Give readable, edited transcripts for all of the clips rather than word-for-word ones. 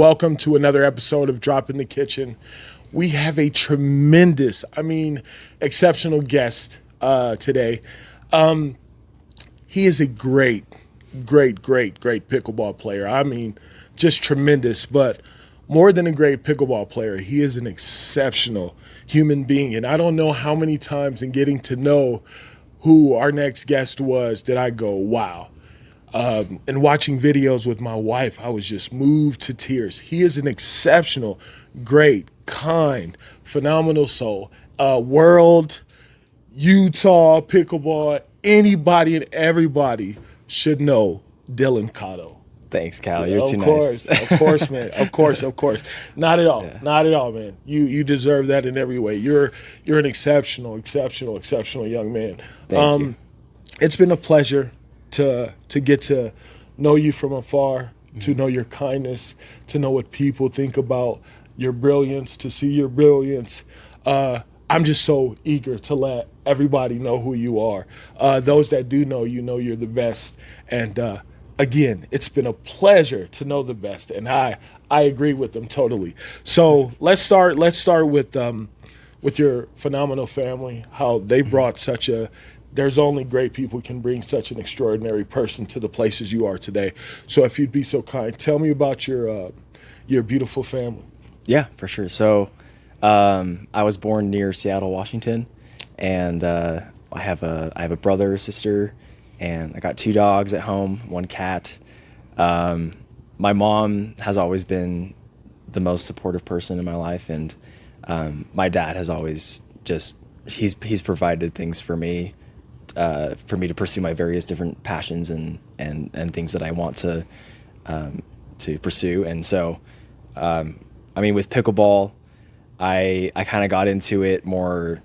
Welcome to another episode of Drop in the Kitchen. We have a tremendous, exceptional guest today. He is a great pickleball player. Just tremendous, but more than a great pickleball player, he is an exceptional human being. And I don't know how many times in getting to know who our next guest was did I go, wow. And watching videos with my wife, I was just moved to tears. He is an exceptional, great, kind, phenomenal soul. World, Utah, pickleball, anybody and everybody should know Dylan Kato. Thanks, Cal. You're too nice. Of course, man. Of course. Not at all. Yeah. Not at all, man. You deserve that in every way. You're an exceptional young man. Thank you. It's been a pleasure to get to know you from afar, to know your kindness, to know what people think about your brilliance, to see your brilliance. I'm just so eager to let everybody know who you are. Those that do know you're the best. And again, it's been a pleasure to know the best, and I agree with them totally. So let's start with your phenomenal family, how they brought there's only great people can bring such an extraordinary person to the places you are today. So if you'd be so kind, tell me about your beautiful family. Yeah, for sure. So I was born near Seattle, Washington, and I have a brother, sister, and I got 2 dogs at home, 1 cat. My mom has always been the most supportive person in my life, and my dad has always he's provided things for me to pursue my various different passions and things that I want to pursue. And so, with pickleball, I kind of got into it more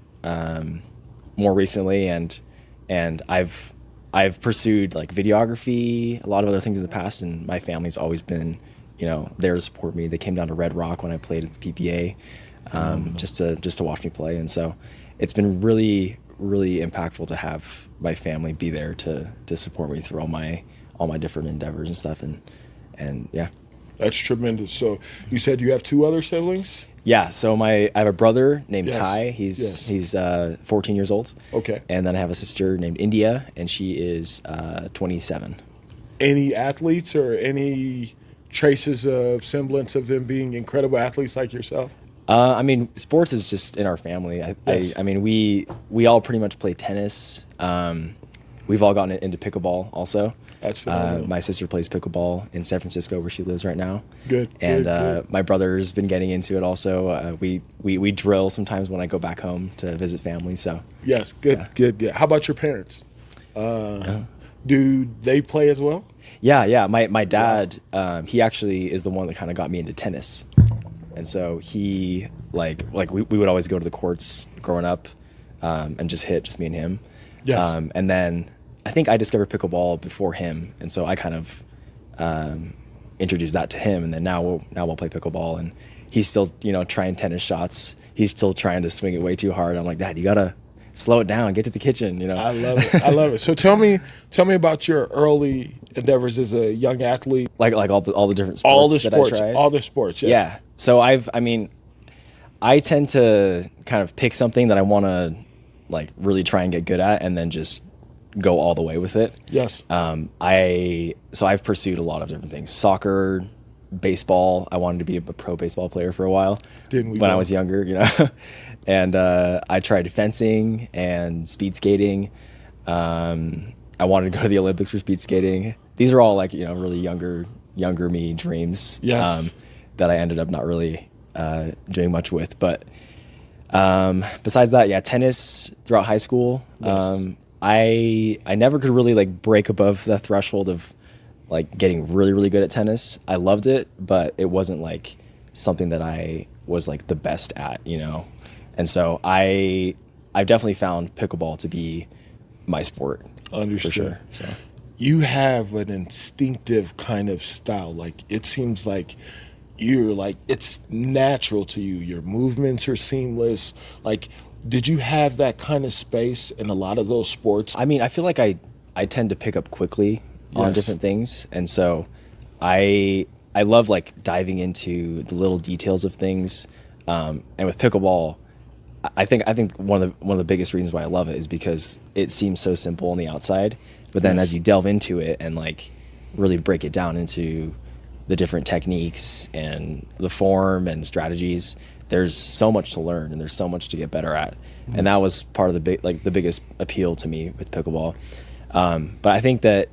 recently, and I've pursued like videography, a lot of other things in the past, and my family's always been, there to support me. They came down to Red Rock when I played at the PPA, just to watch me play. And so it's been really impactful to have my family be there to support me through all my different endeavors and stuff. And yeah. That's tremendous. So you said you have 2 other siblings? Yeah. So I have a brother named Yes. Ty. He's 14 years old. Okay. And then I have a sister named India, and she is 27. Any athletes or any traces of semblance of them being incredible athletes like yourself? Sports is just in our family. Yes. We all pretty much play tennis. We've all gotten into pickleball also. That's phenomenal. My sister plays pickleball in San Francisco, where she lives right now. Good. And my brother's been getting into it also. We drill sometimes when I go back home to visit family. So Yes, good. How about your parents? Do they play as well? Yeah. My dad, he actually is the one that kind of got me into tennis. And so he we would always go to the courts growing up, and just me and him. Yes. And then I think I discovered pickleball before him, and so I kind of introduced that to him. And then now we'll play pickleball, and he's still trying tennis shots. He's still trying to swing it way too hard. I'm like, Dad, you gotta slow it down, get to the kitchen. I love it. So tell me about your early endeavors as a young athlete. Like all the different sports that I tried. All the sports. Yes. Yeah. So I tend to kind of pick something that I want to really try and get good at, and then just go all the way with it. Yes. I've pursued a lot of different things: soccer, baseball. I wanted to be a pro baseball player for a while. When I was younger, and I tried fencing and speed skating. I wanted to go to the Olympics for speed skating. These are all really younger me dreams. Yes. That I ended up not really doing much with. But besides that, yeah, tennis throughout high school. Yes. I never could really break above the threshold of getting really good at tennis. I loved it, but it wasn't something that I was the best at, And so I've definitely found pickleball to be my sport. Understood. For sure. So you have an instinctive kind of style. It seems like you're it's natural to you. Your movements are seamless. Did you have that kind of space in a lot of those sports? I feel like I tend to pick up quickly on different things, and so I I love like diving into the little details of things. And with pickleball, I think one of the biggest reasons why I love it is because it seems so simple on the outside, but then as you delve into it and like really break it down into the different techniques and the form and strategies, there's so much to learn and there's so much to get better at. And that was part of the biggest appeal to me with pickleball. But I think that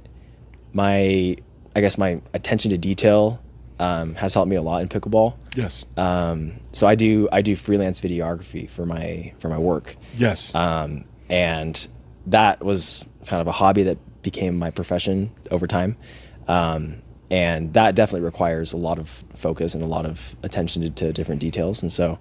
my attention to detail has helped me a lot in pickleball. Yes. So I do freelance videography for my work. Yes. And that was kind of a hobby that became my profession over time. And that definitely requires a lot of focus and a lot of attention to different details. And so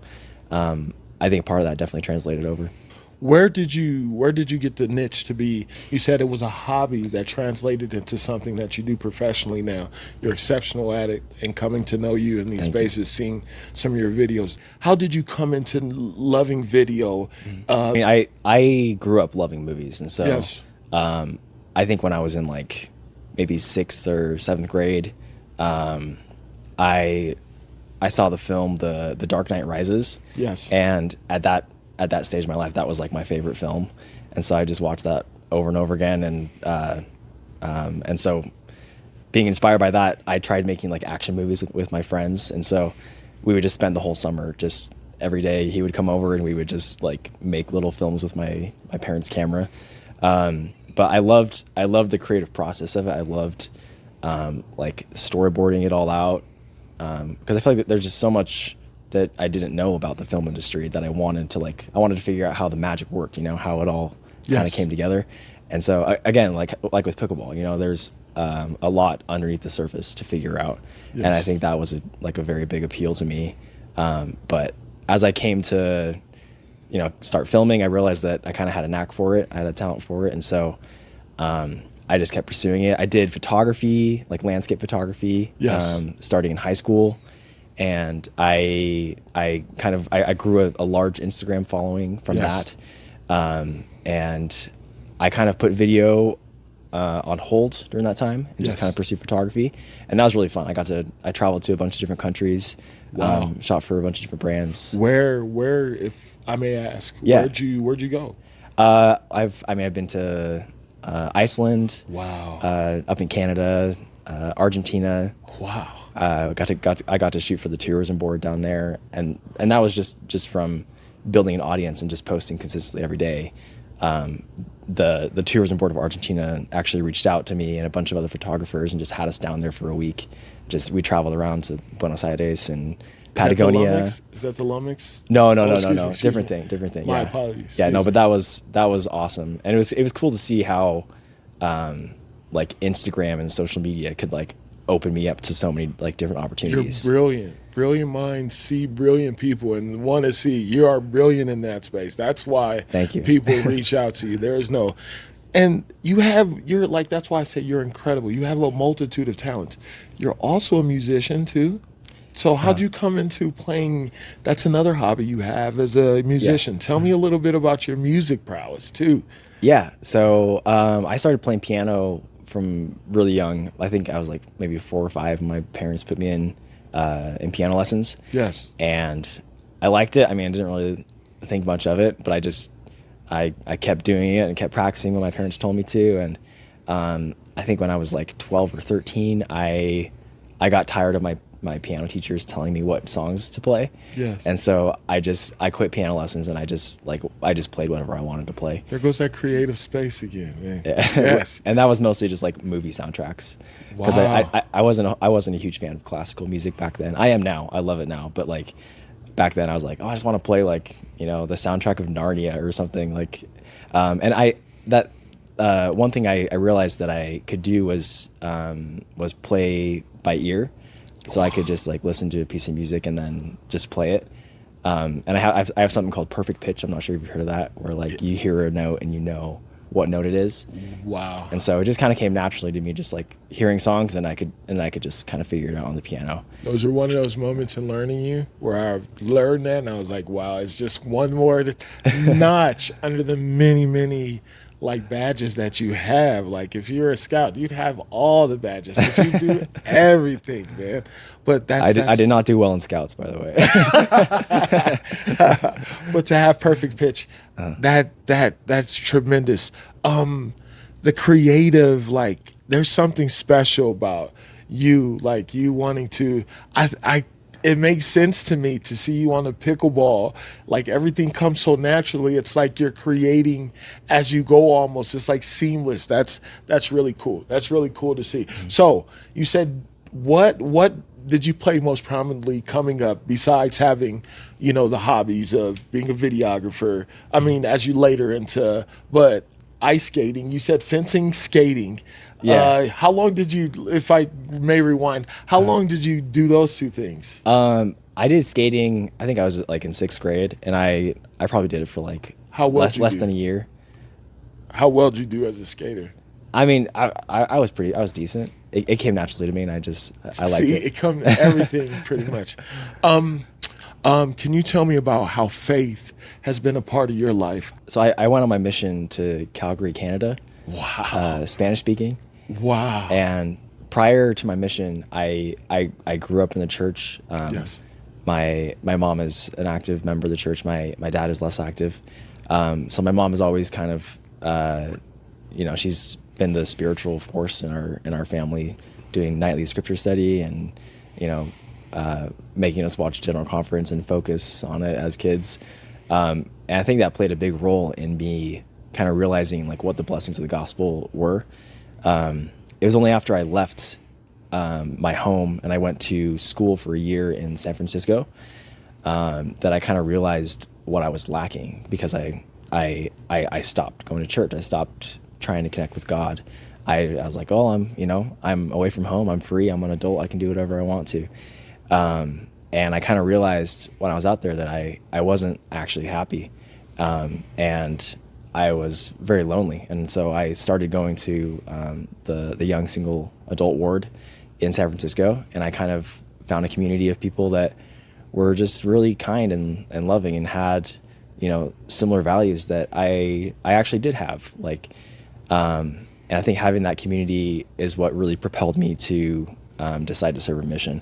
I think part of that definitely translated over. Where did you get the niche to be? You said it was a hobby that translated into something that you do professionally now. You're exceptional at it, and coming to know you in these spaces, seeing some of your videos. How did you come into loving video? I mean, I grew up loving movies, and so Yes. I think when I was in like maybe 6th or 7th grade, I saw the film The Dark Knight Rises. Yes. And at that stage of my life, that was like my favorite film, and so I just watched that over and over again. And so, being inspired by that, I tried making like action movies with my friends, and so we would just spend the whole summer just every day. He would come over, and we would just like make little films with my parents' camera. But I loved the creative process of it. I loved like storyboarding it all out, because I feel like there's just so much that I didn't know about the film industry that I wanted to figure out how the magic worked, how it all kind of came together. And so again, like with pickleball, there's a lot underneath the surface to figure out. Yes. And I think that was a very big appeal to me. But as I came to, start filming, I realized that I kind of had a knack for it. I had a talent for it. And so I just kept pursuing it. I did photography, like landscape photography, starting in high school. And I grew a large Instagram following from that. And I kind of put video on hold during that time and just kind of pursued photography. And that was really fun. I traveled to a bunch of different countries, shot for a bunch of different brands. Where, if I may ask, where'd you go? I've been to Iceland. Wow. Up in Canada, Argentina. Wow. I got to shoot for the tourism board down there, and that was just from building an audience and just posting consistently every day. The tourism board of Argentina actually reached out to me and a bunch of other photographers and just had us down there for a week. We traveled around to Buenos Aires and Patagonia. Is that the Lumix? No. Different thing. My apologies. Yeah, no, but that was awesome, and it was cool to see how like Instagram and social media could like open me up to so many like different opportunities. You're brilliant minds see brilliant people and want to see you are brilliant in that space. That's why Thank you. People reach out to you. And you're like, that's why I say you're incredible. You have a multitude of talents. You're also a musician too. So how'd you come into playing? That's another hobby you have as a musician. Tell me a little bit about your music prowess too. Yeah. So I started playing piano from really young. I think I was like maybe 4 or 5. And my parents put me in piano lessons. Yes. And I liked it. I mean, I didn't really think much of it, but I kept doing it and kept practicing when my parents told me to. And I think when I was like 12 or 13, I got tired of my piano teachers telling me what songs to play. Yes. And so I quit piano lessons and I just played whatever I wanted to play. There goes that creative space again, man. Yeah. Yes. And that was mostly just like movie soundtracks. Because I wasn't a huge fan of classical music back then. I am now. I love it now. But like back then I was like, oh, I just want to play like, the soundtrack of Narnia or something like, one thing I realized that I could do was play by ear. So I could just like listen to a piece of music and then just play it. And I have something called perfect pitch. I'm not sure if you've heard of that, where like you hear a note and you know what note it is. Wow. And so it just kind of came naturally to me, just like hearing songs, and I could just kind of figure it out on the piano. Those are one of those moments in learning you where I learned that and I was like, wow, it's just one more notch under the many, many like badges that you have. Like if you're a scout, you'd have all the badges because you do everything, man. But I did not do well in scouts, by the way. But to have perfect pitch, that's tremendous. The creative, like there's something special about you, like you wanting to. It makes sense to me to see you on the pickleball. Like everything comes so naturally. It's like you're creating as you go almost. It's like seamless. That's really cool. That's really cool to see. So you said what did you play most prominently coming up besides having, the hobbies of being a videographer? I mean, as you later into, but ice skating, you said fencing, skating. Yeah. How long did you, if I may rewind, how long did you do those two things? I did skating. I think I was like in 6th grade, and I probably did it for like less than a year. How well did you do as a skater? I mean, I was decent. It came naturally to me, and I liked it. It comes everything pretty much. Can you tell me about how faith has been a part of your life? So I went on my mission to Calgary, Canada. Wow. Spanish speaking. Wow. And prior to my mission, I grew up in the church. Yes. My mom is an active member of the church. My dad is less active. So my mom is always kind of, she's been the spiritual force in our family, doing nightly scripture study and, making us watch General Conference and focus on it as kids. And I think that played a big role in me kind of realizing like what the blessings of the gospel were. It was only after I left my home and I went to school for a year in San Francisco that I kind of realized what I was lacking, because I stopped going to church. I stopped trying to connect with God. I was like, oh, I'm away from home. I'm free. I'm an adult. I can do whatever I want to. And I kind of realized when I was out there that I wasn't actually happy. And I was very lonely. And so I started going to the young single adult ward in San Francisco. And I kind of found a community of people that were just really kind and loving and had, similar values that I actually did have. And I think having that community is what really propelled me to decide to serve a mission.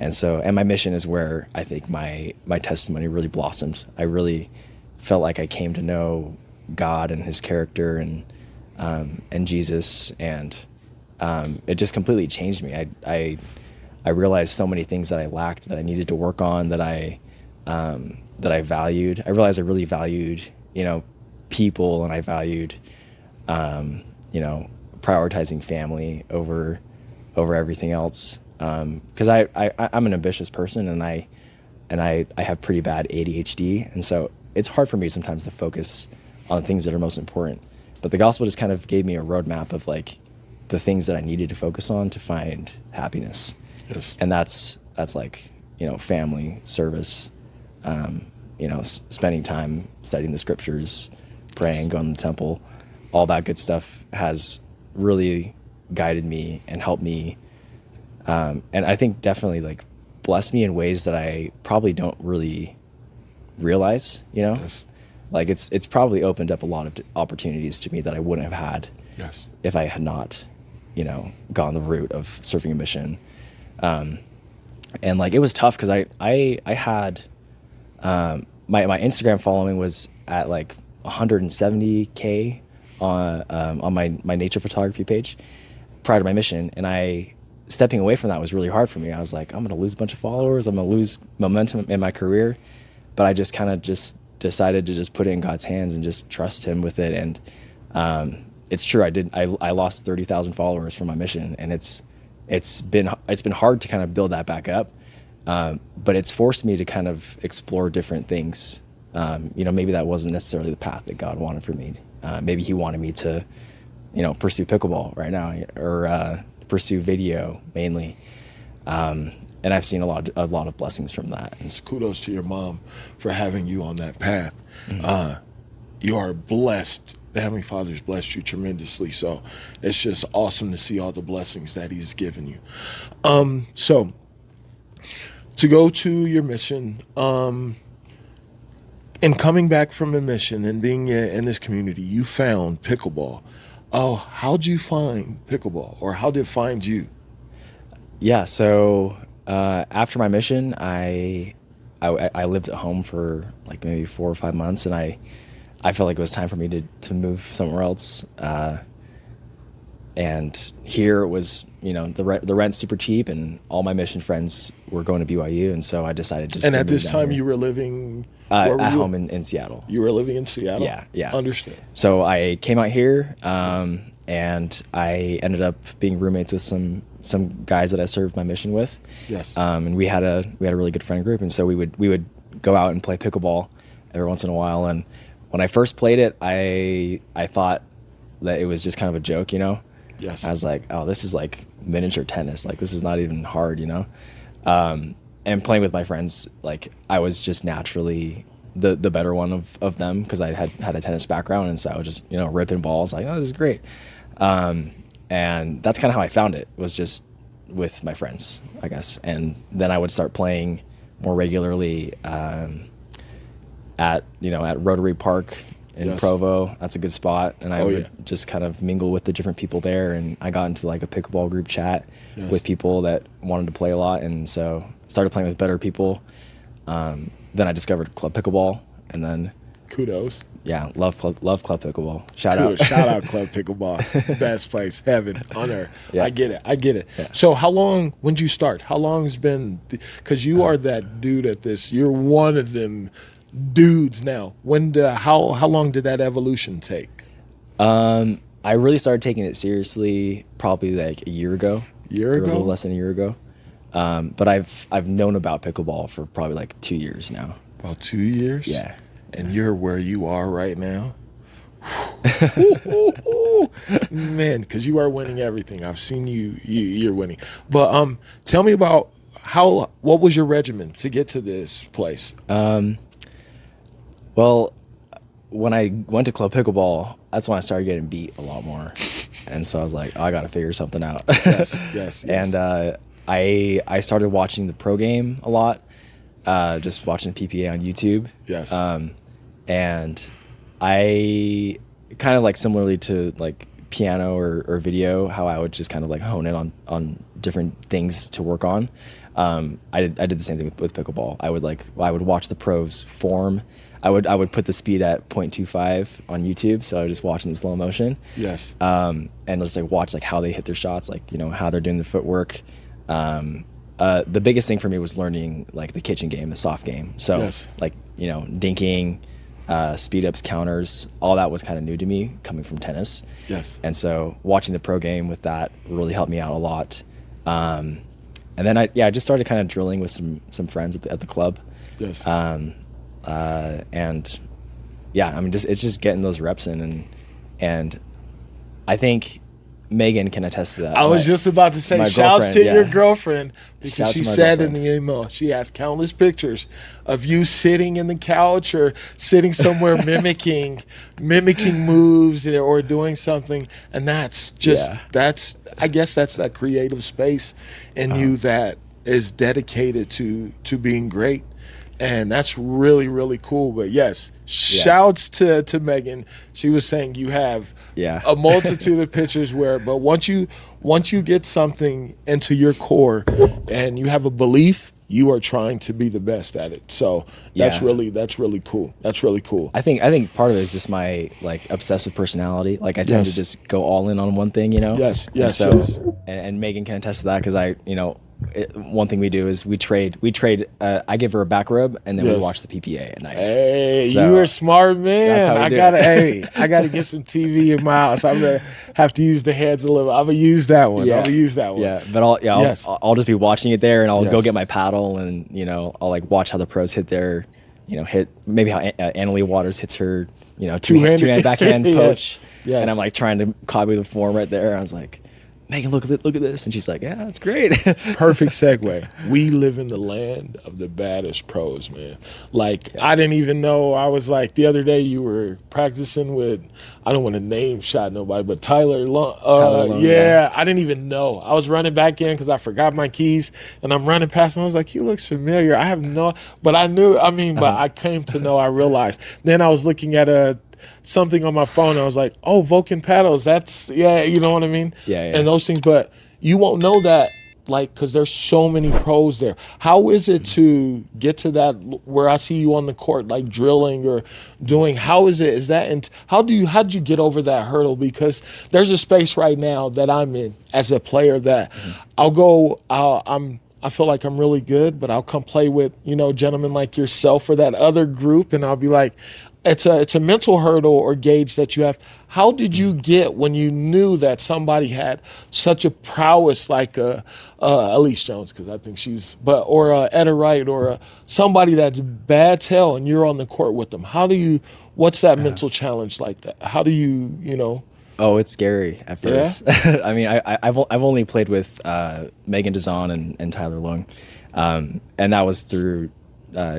And my mission is where I think my testimony really blossomed. I really felt like I came to know God and his character and Jesus, and it just completely changed me. I realized so many things that I lacked, that I needed to work on, that I valued. I realized I really valued, people, and I valued, prioritizing family over everything else. Because I'm an ambitious person, and I have pretty bad ADHD, and so it's hard for me sometimes to focus on things that are most important. But the gospel just kind of gave me a roadmap of like the things that I needed to focus on to find happiness. Yes. And that's like, family, service, spending time studying the scriptures, praying, going to the temple, all that good stuff has really guided me and helped me. And I think definitely like blessed me in ways that I probably don't really realize, Yes. Like it's probably opened up a lot of opportunities to me that I wouldn't have had. Yes. If I had not, gone the route of serving a mission. And like, it was tough because I had, my Instagram following was at like 170K on my nature photography page prior to my mission. And stepping away from that was really hard for me. I was like, I'm going to lose a bunch of followers. I'm going to lose momentum in my career. But I just kind of decided to just put it in God's hands and just trust him with it. And it's true. I lost 30,000 followers from my mission, and it's been hard to kind of build that back up. But it's forced me to kind of explore different things. Maybe that wasn't necessarily the path that God wanted for me. Maybe he wanted me to, pursue pickleball right now, or pursue video mainly. And I've seen a lot of blessings from that. And kudos to your mom for having you on that path. Mm-hmm. You are blessed. The Heavenly Father's blessed you tremendously. So it's just awesome to see all the blessings that he's given you. So to go to your mission, And coming back from a mission and being in this community, you found pickleball. Oh, how'd you find pickleball, or how did it find you? Yeah, so after my mission, I lived at home for like maybe 4 or 5 months, and I felt like it was time for me to move somewhere else. And here it was, the rent's super cheap, and all my mission friends were going to BYU, and so I decided just. And to at move this down time, here. you were living At home in Seattle. You were living in Seattle. Yeah. Understand. So I came out here, and I ended up being roommates with some guys that I served my mission with. Yes. And we had a really good friend group, and so we would go out and play pickleball every once in a while. And when I first played it, I thought that it was just kind of a joke, Yes. I was like, oh, this is like miniature tennis. Like, this is not even hard, And playing with my friends, like, I was just naturally the better one of them, because I had a tennis background, and so I was just, ripping balls. Like, oh, this is great. And that's kind of how I found it, was just with my friends, I guess. And then I would start playing more regularly at Rotary Park in Yes. Provo. That's a good spot. And I would yeah. just kind of mingle with the different people there. And I got into like a pickleball group chat Yes. with people that wanted to play a lot. And so started playing with better people. Then I discovered Club Pickleball, and then Kudos. yeah, love Club Pickleball. Shout Kudos. out. Shout out Club Pickleball. Best place, heaven on earth. Yeah. I get it. Yeah. So when did you start? How long has been, because you are that dude at this, you're one of them dudes now. How long did that evolution take? I really started taking it seriously probably like a year ago. Year Or ago? a little less than a year ago. But I've known about pickleball for probably like 2 years now. About 2 years? Yeah. And you're where you are right now? Man, because you are winning everything. I've seen you're winning. But tell me about what was your regimen to get to this place? Well, when I went to Club Pickleball, that's when I started getting beat a lot more. And so I was like, oh, I got to figure something out. Yes. And I started watching the pro game a lot, just watching PPA on YouTube. Yes. And I kind of like similarly to like piano or video, how I would just kind of like hone in on different things to work on. I did the same thing with pickleball. I would watch the pros form. I would put the speed at 0.25 on YouTube, so I would just watch in slow motion. Yes. And just like watch like how they hit their shots, like how they're doing the footwork. The biggest thing for me was learning like the kitchen game, the soft game. So Yes. like dinking, speed ups, counters, all that was kind of new to me coming from tennis. Yes. And so watching the pro game with that really helped me out a lot. And then I just started kind of drilling with some friends at the club. Yes. And yeah, I mean, it's just getting those reps in, and I think Megan can attest to that. I was just about to say, my shouts girlfriend, to yeah. your girlfriend, because Shout she to my said girlfriend. in the email, she has countless pictures of you sitting in the couch or sitting somewhere mimicking moves or doing something, and that's just Yeah. I guess that's that creative space in you that is dedicated to being great. And that's really, really cool. But yes, shouts to Megan. She was saying you have a multitude of pictures but once you get something into your core and you have a belief, you are trying to be the best at it. So that's really cool. That's really cool. I think part of it is just my like obsessive personality. Like I tend to just go all in on one thing, Yes. And so, yes. and Megan can attest to that, because one thing we do is we trade. I give her a back rub, and then we Yes. watch the PPA at night. Hey, So, you are a smart man. that's how we I do gotta get some TV in my house. I'm gonna have to use the hands a little. I'm gonna use that one. Yeah. I'm gonna use that one. Yeah, but I'll just be watching it there, and I'll go Yes. get my paddle, and I'll like watch how the pros hit their, hit maybe how Annalie Waters hits her, two-hand backhand Yes. poach, Yes. and I'm like trying to copy the form right there. I was like, Megan, look at this. And she's like, yeah, that's great. Perfect segue. We live in the land of the baddest pros, man. Like, I didn't even know. I was like, the other day you were practicing with, I don't want to name shot nobody, but Tyler Long. Yeah, I didn't even know. I was running back in because I forgot my keys, and I'm running past him. I was like, he looks familiar. I have no, but I knew, but I came to know, I realized. Then I was looking at something on my phone. I was like, oh, Vulcan paddles. That's, you know what I mean? Yeah. And those things, but you won't know that, like, because there's so many pros there. How is it to get to that where I see you on the court, like drilling or doing? How is it? Is that, and how'd you get over that hurdle? Because there's a space right now that I'm in as a player that I feel like I'm really good, but I'll come play with, gentlemen like yourself or that other group, and I'll be like, it's a mental hurdle or gauge that you have. How did you get when you knew that somebody had such a prowess like Elise Jones, because I think or Etta Wright, or somebody that's bad tail, and you're on the court with them? What's that mental challenge like that? How do you? Oh, it's scary at first. Yeah? I mean, I've only played with Megan DeZon and Tyler Long, and that was through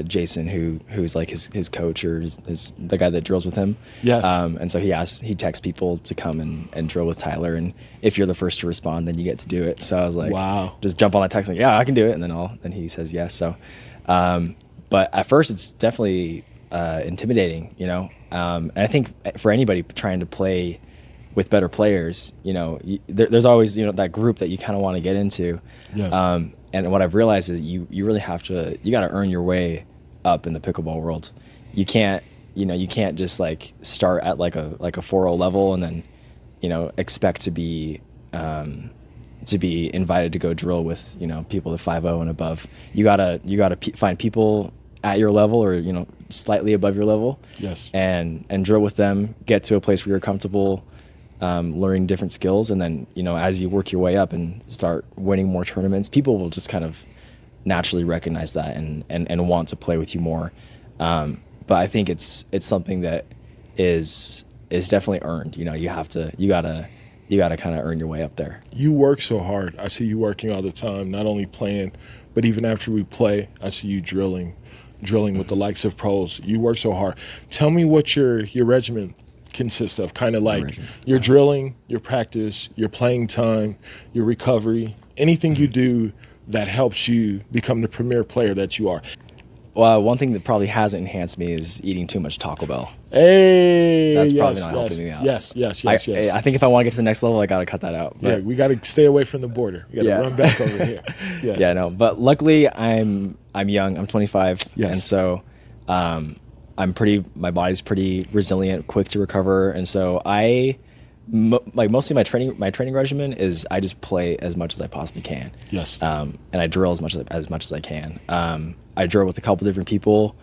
Jason, who's like his coach, or the guy that drills with him. Yes. And so he texts people to come and drill with Tyler, and if you're the first to respond, then you get to do it. So I was like, wow, just jump on that text, like, yeah, I can do it, and then he says yes. So, but at first it's definitely intimidating, and I think for anybody trying to play with better players, there's always that group that you kind of want to get into. Yes. And what I've realized is you really have to, you got to earn your way up in the pickleball world. You can't just like start at like a 4.0 level and then, expect to be invited to go drill with, people at 5.0 and above. You gotta find people at your level or, slightly above your level. Yes. And drill with them, get to a place where you're comfortable, learning different skills, and then as you work your way up and start winning more tournaments, people will just kind of naturally recognize that and want to play with you more. But I think it's something that is definitely earned. You gotta kind of earn your way up there. You work so hard. I see you working all the time, not only playing, but even after we play, I see you drilling with the likes of pros. You work so hard. Tell me what your regimen consists of, kind of like your drilling, your practice, your playing time, your recovery, anything you do that helps you become the premier player that you are. Well, one thing that probably hasn't enhanced me is eating too much Taco Bell. Hey, that's probably not helping me out. Yes. I think if I want to get to the next level, I got to cut that out. But we got to stay away from the border. We got to run back over here. Yes. Yeah, no. But luckily, I'm young. I'm 25, and so my body's pretty resilient, quick to recover, and so mostly my training regimen is I just play as much as I possibly can. Yes. And I drill as much as I can. I drill with a couple different people,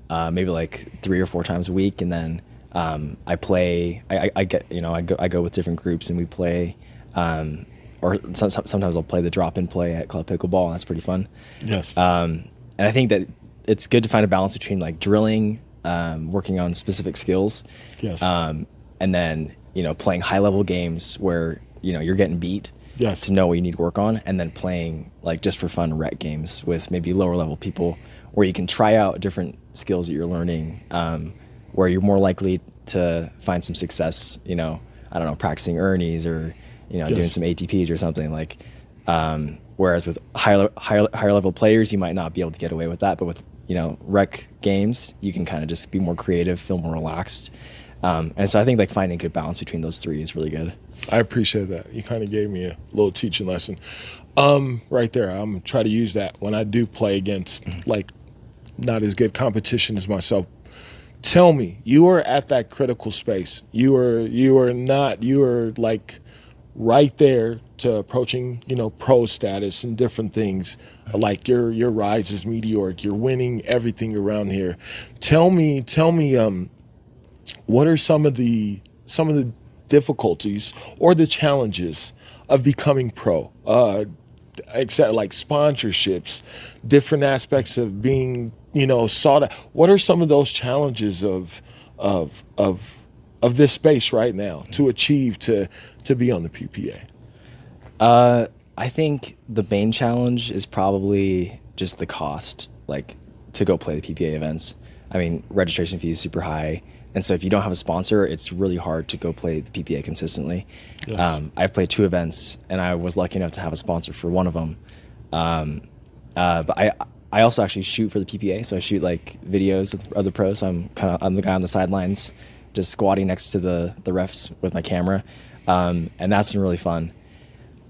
maybe like 3 or 4 times a week, and then I play. I go with different groups and we play. Or sometimes I'll play the drop-in play at Club Pickleball, and that's pretty fun. Yes. And I think that it's good to find a balance between like drilling, working on specific skills, yes, and then playing high-level games where you're getting beat, yes, to know what you need to work on, and then playing like just for fun rec games with maybe lower-level people where you can try out different skills that you're learning, where you're more likely to find some success. I don't know, practicing Ernie's or yes, doing some ATPs or something like. Whereas with higher level players, you might not be able to get away with that, but with rec games, you can kind of just be more creative, feel more relaxed. And so I think like finding a good balance between those three is really good. I appreciate that. You kind of gave me a little teaching lesson. Right there, I'm going to try to use that when I do play against like not as good competition as myself. Tell me, you are at that critical space. You are like right there to approaching, pro status and different things. Like your rise is meteoric. You're winning everything around here. Tell me, what are some of the difficulties or the challenges of becoming pro? Except like sponsorships, different aspects of being, sought out. What are some of those challenges of this space right now to achieve to be on the PPA? I think the main challenge is probably just the cost, like to go play the PPA events. I mean, registration fee is super high. And so if you don't have a sponsor, it's really hard to go play the PPA consistently. Yes. I've played 2 events, and I was lucky enough to have a sponsor for one of them. But I also actually shoot for the PPA, so I shoot like videos of other pros. So I'm the guy on the sidelines, just squatting next to the refs with my camera, and that's been really fun.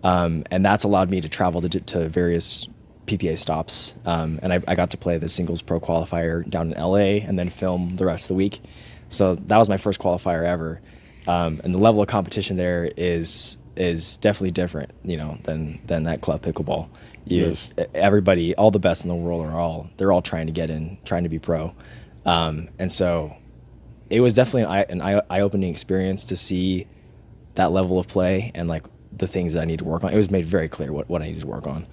And that's allowed me to travel to various PPA stops, and I got to play the singles pro qualifier down in LA, and then film the rest of the week. So that was my first qualifier ever, and the level of competition there is definitely different, than at club pickleball. Yes. Everybody, all the best in the world they're all trying to get in, trying to be pro, and so it was definitely an eye-opening experience to see that level of play and like the things that I need to work on. It was made very clear what I needed to work on,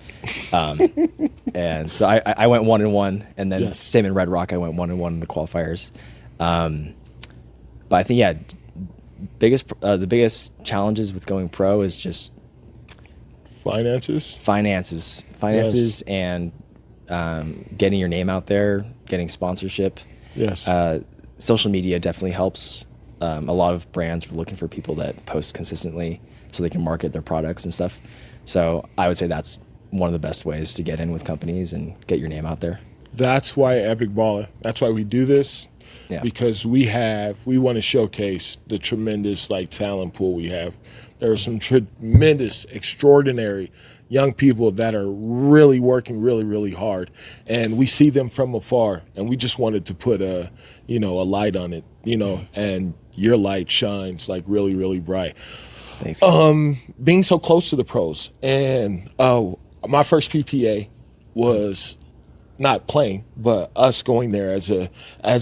and so I went 1-1, and then same in Red Rock, I went 1-1 in the qualifiers. But I think the biggest challenges with going pro is just finances, Yes. and getting your name out there, getting sponsorship. Yes. Social media definitely helps. A lot of brands are looking for people that post consistently so they can market their products and stuff. So I would say that's one of the best ways to get in with companies and get your name out there. That's why EpicBalla. That's why we do this. Yeah. Because we want to showcase the tremendous talent pool we have. There are some tremendous, extraordinary young people that are really working really, really hard, and we see them from afar, and we just wanted to put a light on it, and your light shines like really, really bright. Thanks. Being so close to the pros, and my first PPA was not playing, but us going there as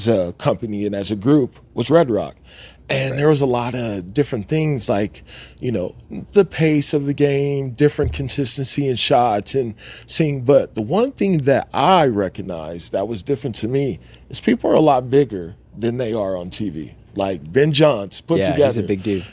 a company and as a group was Red Rock. And there was a lot of different things like, the pace of the game, different consistency in shots and seeing. But the one thing that I recognized that was different to me is people are a lot bigger than they are on TV. Like Ben Johns put together. Yeah, he's a big dude.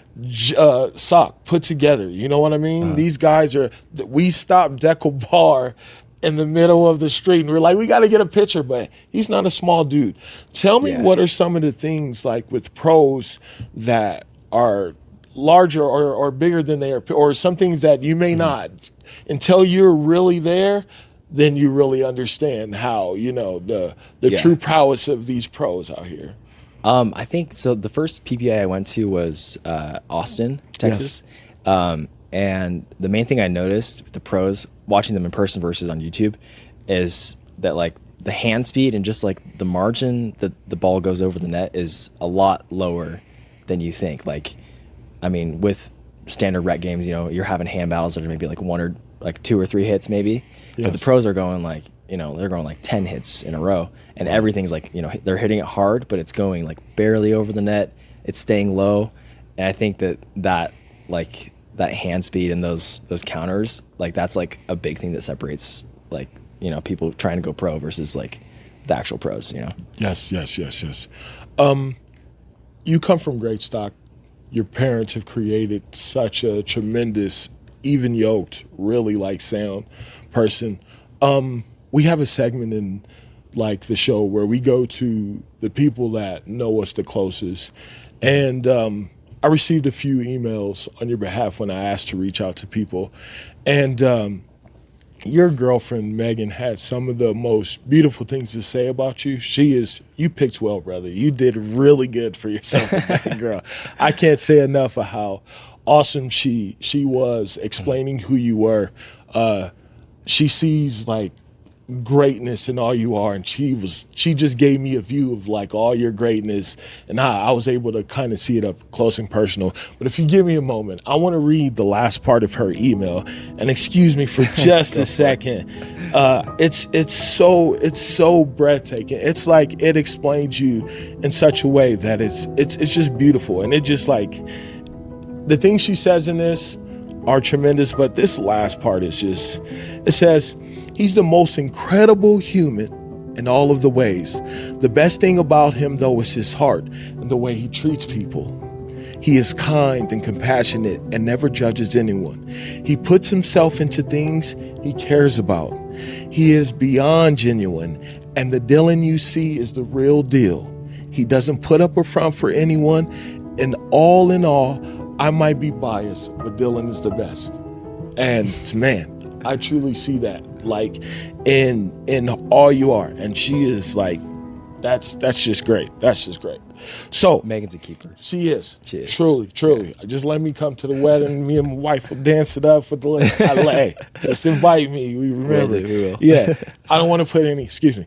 Sock put together. You know what I mean? These guys we stopped Deckle Bar in the middle of the street, and we're like, we got to get a picture, but he's not a small dude. Tell me, what are some of the things like with pros that are larger or bigger than they are, or some things that you may not, until you're really there, then you really understand how, the true prowess of these pros out here. I think so. The first PPA I went to was Austin, Texas. Yes. And the main thing I noticed with the pros, watching them in person versus on YouTube, is that like the hand speed and just like the margin that the ball goes over the net is a lot lower than you think. Like, I mean, with standard rec games, you're having hand battles that are maybe like 2 or 3 hits maybe. Yes. But the pros are going they're going like 10 hits in a row, and everything's like, they're hitting it hard, but it's going like barely over the net. It's staying low. And I think that hand speed and those counters, like that's like a big thing that separates people trying to go pro versus like the actual pros, Yes. You come from great stock. Your parents have created such a tremendous, even yoked, really sound person. We have a segment in the show where we go to the people that know us the closest, and I received a few emails on your behalf when I asked to reach out to people. And your girlfriend, Megan, had some of the most beautiful things to say about you. You picked well, brother. You did really good for yourself with that girl. I can't say enough of how awesome she was explaining who you were. She sees greatness in all you are, and she just gave me a view of all your greatness, and I was able to kind of see it up close and personal. But if you give me a moment, I want to read the last part of her email, and excuse me for just a second. It's so breathtaking. It's like it explains you in such a way that it's just beautiful, and it just the things she says in this are tremendous, but this last part is just, it says, he's the most incredible human in all of the ways. The best thing about him, though, is his heart and the way he treats people. He is kind and compassionate and never judges anyone. He puts himself into things he cares about. He is beyond genuine, and the Dylan you see is the real deal. He doesn't put up a front for anyone, and in all, I might be biased, but Dylan is the best. And man, I truly see that, like, in all you are. And she is like, that's just great. That's just great. So Megan's a keeper. She is. She is. Truly. Just let me come to the wedding. Me and my wife will dance it up with the LA. Just invite me. We remember. We will. Yeah. I don't want to put any, excuse me.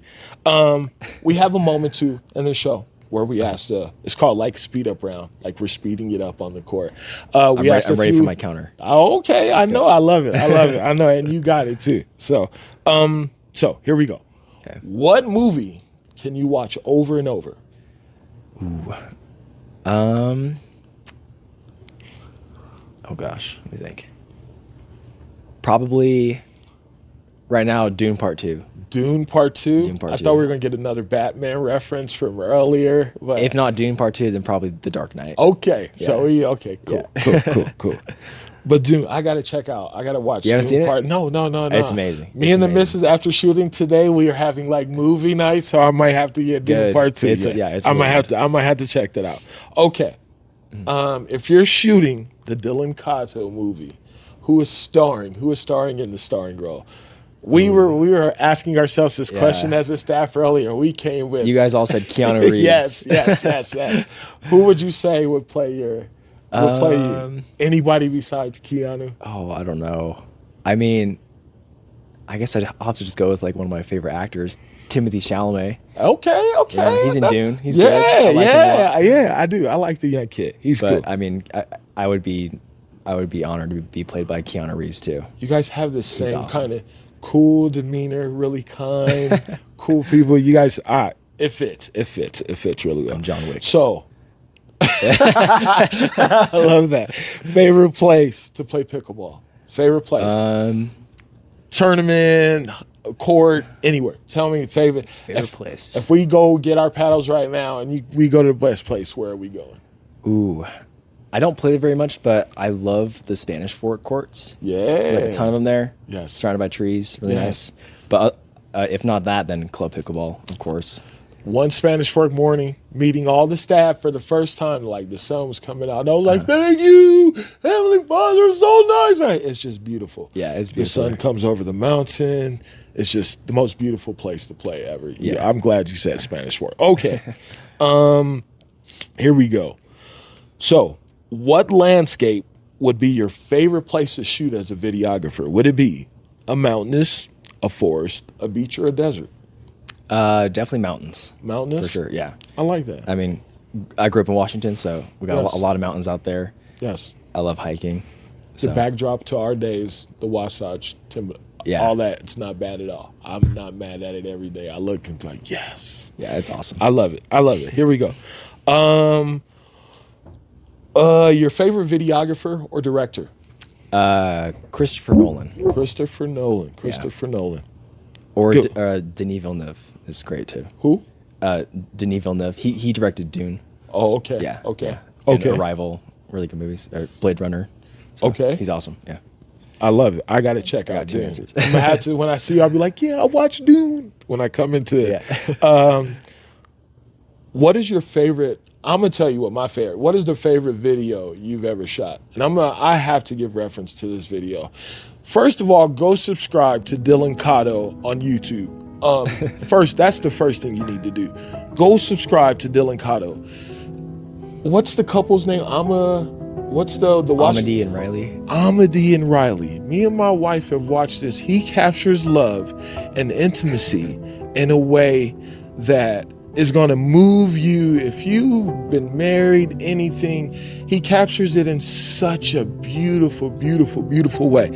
We have a moment too in the show where we asked, it's called like speed up round. Like we're speeding it up on the court. I'm ready for my counter. Oh, okay. Let's I know. go. I love it. I know. And you got it too. So here we go. Okay. What movie can you watch over and over? Ooh. Oh gosh, let me think. Probably right now, Dune Part 2. Dune Part 2? Dune Part I 2. thought we were going to get another Batman reference from earlier. But If not Dune Part 2, then probably The Dark Knight. okay. Yeah. So, okay, cool. Yeah. Cool. But Dune, I got to check out. I got to watch You haven't Dune seen it? Part. No. It's amazing. Me It's and the amazing. missus, after shooting today, we are having like movie night, so I might have to get Dune Good. Part 2. It's I might really have to check that out. Okay. If you're shooting the Dylan Kato movie, who is starring in the starring role? We were asking ourselves this question as a staff earlier. We came with You guys all said Keanu Reeves. yes. Who would you say would play you? Anybody besides Keanu? Oh, I don't know. I mean, I guess I'll have to just go with like one of my favorite actors, Timothy Chalamet. Okay. Yeah, he's in Dune. He's yeah, good. I like him a lot. yeah, I do. I like the young kid. He's But cool. I mean, I would be honored to be played by Keanu Reeves too. You guys have the same awesome. kind of cool demeanor, really kind, cool people. You guys, it fits really well. I'm John Wick. So, I love that. Favorite place to play pickleball? Favorite place? Tournament, court, anywhere. Tell me favorite place. If we go get our paddles right now and we go to the best place, where are we going? Ooh, I don't play very much, but I love the Spanish Fork courts. Yeah. There's like a ton of them there. Yes. Surrounded by trees. Really Yes. nice. But if not that, then Club Pickleball, of course. One Spanish Fork morning, meeting all the staff for the first time, like the sun was coming out. And I was like, thank you, Heavenly Father, so nice. It's just beautiful. Yeah, it's The beautiful. sun comes over the mountain. It's just the most beautiful place to play ever. Yeah. I'm glad you said Spanish Fork. Okay. Here we go. So, what landscape would be your favorite place to shoot as a videographer? Would it be a mountainous, a forest, a beach, or a desert? Definitely mountains. Mountainous? For sure, yeah. I like that. I mean, I grew up in Washington, so we got Yes. a lot of mountains out there. Yes. I love hiking. The So, backdrop to our days, the Wasatch Timber, Yeah. all that, it's not bad at all. I'm not mad at it every day. I look and like, yes. yeah, it's awesome. I love it. Here we go. Your favorite videographer or director? Christopher Nolan. Christopher Nolan. Or Good. Denis Villeneuve is great too. Who? Denis Villeneuve. He directed Dune. Oh, okay. Yeah. Okay. Yeah. Okay. And Arrival. Really good movies. Or Blade Runner. So Okay. He's awesome. Yeah. I love it. I got to check out got two Dune. answers. I'm gonna have to, when I see you, I'll be like, yeah, I watched Dune when I come into it. Yeah. What is your favorite? I'm gonna tell you what my favorite. What is the favorite video you've ever shot? And I have to give reference to this video. First of all, go subscribe to Dylan Kato on YouTube. That's the first thing you need to do. Go subscribe to Dylan Kato. What's the couple's name? What's the Amity and Riley. Amity and Riley. Me and my wife have watched this. He captures love and intimacy in a way that is going to move you. If you've been married, anything, he captures it in such a beautiful, beautiful, beautiful way.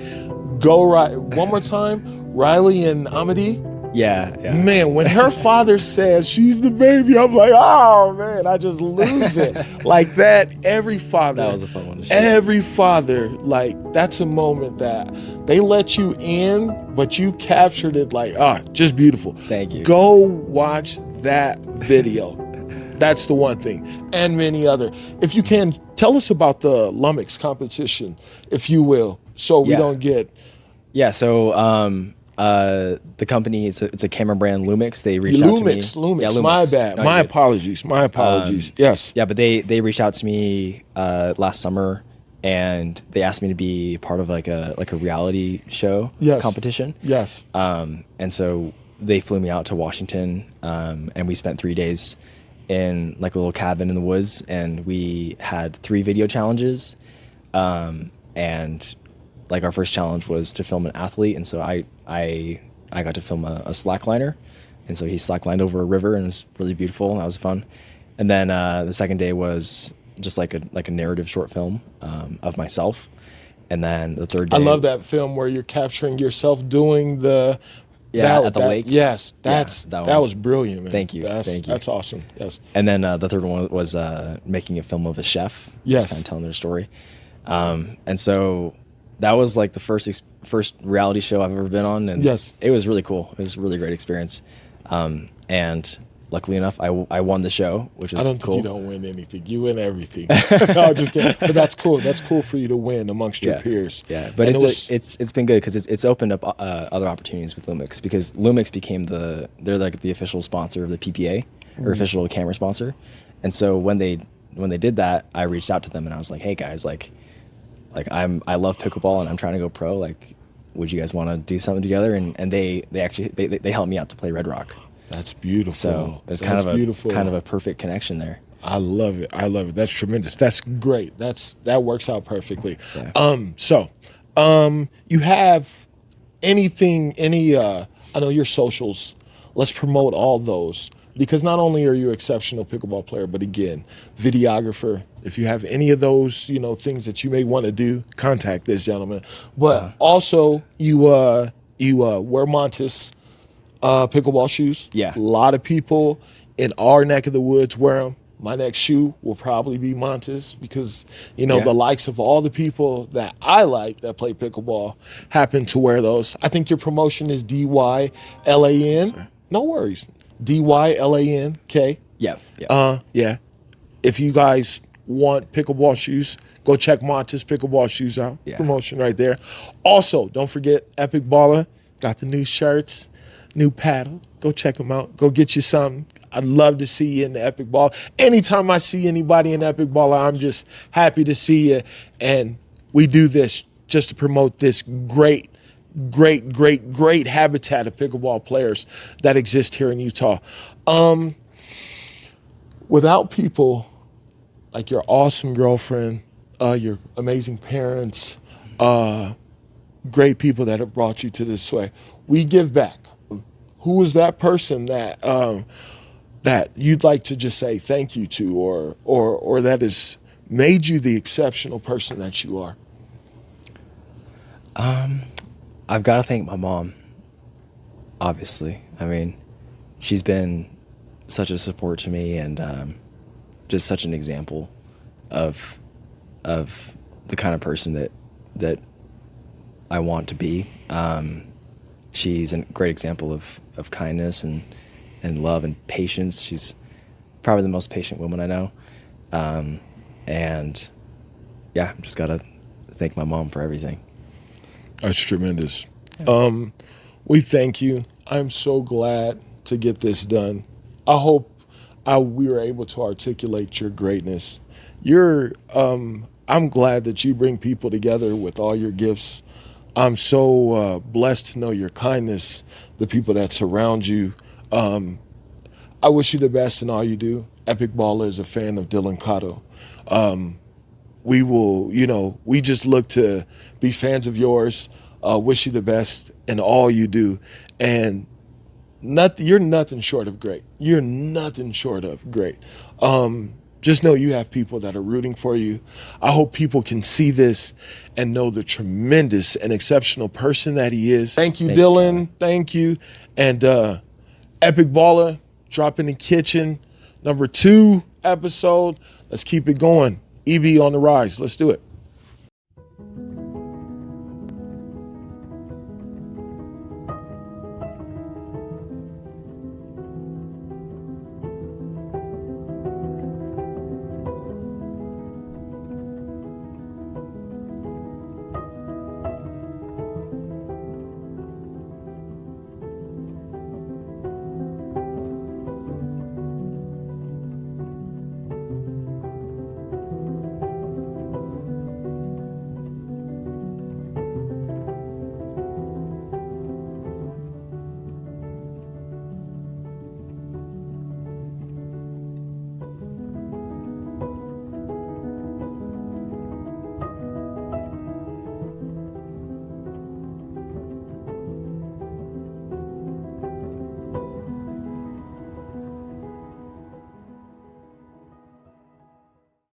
Go right one more time. Riley and Amity. Yeah. Man, when her father says she's the baby, I'm like, oh man, I just lose it. Like that, every father. That was a fun one to shoot. Every father, like, that's a moment that they let you in, but you captured it like, just beautiful. Thank you. Go watch that video. That's the one thing, and many other. If you can, tell us about the Lummox competition, if you will, so we don't get. Yeah, so the company, it's a camera brand, Lumix. They reached out to me. Lumix. Yeah, Lumix. My bad. No, my apologies. Yes. Yeah, but they reached out to me last summer, and they asked me to be part of like a reality show competition. Yes. And so they flew me out to Washington, and we spent 3 days in like a little cabin in the woods, and we had 3 video challenges, and like our first challenge was to film an athlete, and so I got to film a slackliner, and so he slacklined over a river, and it was really beautiful. That was fun. And then the second day was just like a narrative short film of myself, and then the third day. I love that film where you're capturing yourself doing the. At the lake. Yes, that was brilliant, man. Thank you. That's awesome. Yes. And then the third one was making a film of a chef. Yes. Just kind of telling their story. And so that was like the first reality show I've ever been on, and it was really cool. It was a really great experience. And luckily enough, I won the show, which is cool. I don't think you don't win anything. You win everything. No, just kidding. But that's cool. That's cool for you to win amongst your peers. Yeah, but it's been good because it's opened up other opportunities with Lumix, because Lumix became they're like the official sponsor of the PPA, or official camera sponsor. And so when they did that, I reached out to them and I was like, hey guys, like I love pickleball and I'm trying to go pro. Like, would you guys want to do something together? And they actually helped me out to play Red Rock. That's beautiful. So it's kind of a perfect connection there. I love it. That's tremendous. That's great. That works out perfectly. Yeah. You have any I know your socials. Let's promote all those, because not only are you an exceptional pickleball player, but again, videographer. If you have any of those, things that you may want to do, contact this gentleman. But also you wear Montes pickleball shoes. Yeah. A lot of people in our neck of the woods wear them. My next shoe will probably be Montes, because, the likes of all the people that I like that play pickleball happen to wear those. I think your promotion is DYLAN. Sorry. No worries. DYLANK. Yeah. If you guys want pickleball shoes, go check Montes pickleball shoes out. Yeah. Promotion right there. Also, don't forget EpicBalla. Got the new shirts. New paddle. Go check them out. Go get you something. I'd love to see you in the EpicBalla. Anytime I see anybody in EpicBalla, I'm just happy to see you. And we do this just to promote this great habitat of pickleball players that exist here in Utah. Without people like your awesome girlfriend, your amazing parents, great people that have brought you to this way, we give back. Who is that person that that you'd like to just say thank you to, or that has made you the exceptional person that you are? I've got to thank my mom, obviously. I mean, she's been such a support to me, and just such an example of the kind of person that I want to be. She's a great example of kindness and love and patience. She's probably the most patient woman I know. And yeah, just got to thank my mom for everything. That's tremendous. We thank you. I'm so glad to get this done. I hope we were able to articulate your greatness. I'm glad that you bring people together with all your gifts. I'm so blessed to know your kindness, the people that surround you. I wish you the best in all you do. EpicBalla is a fan of Dylan Kato. We just look to be fans of yours. Wish you the best in all you do. And you're nothing short of great. You're nothing short of great. Just know you have people that are rooting for you. I hope people can see this and know the tremendous and exceptional person that he is. Thank you, Dylan. Thank you. And EpicBalla, Drop in the Kitchen, #2 episode. Let's keep it going. EB on the rise. Let's do it.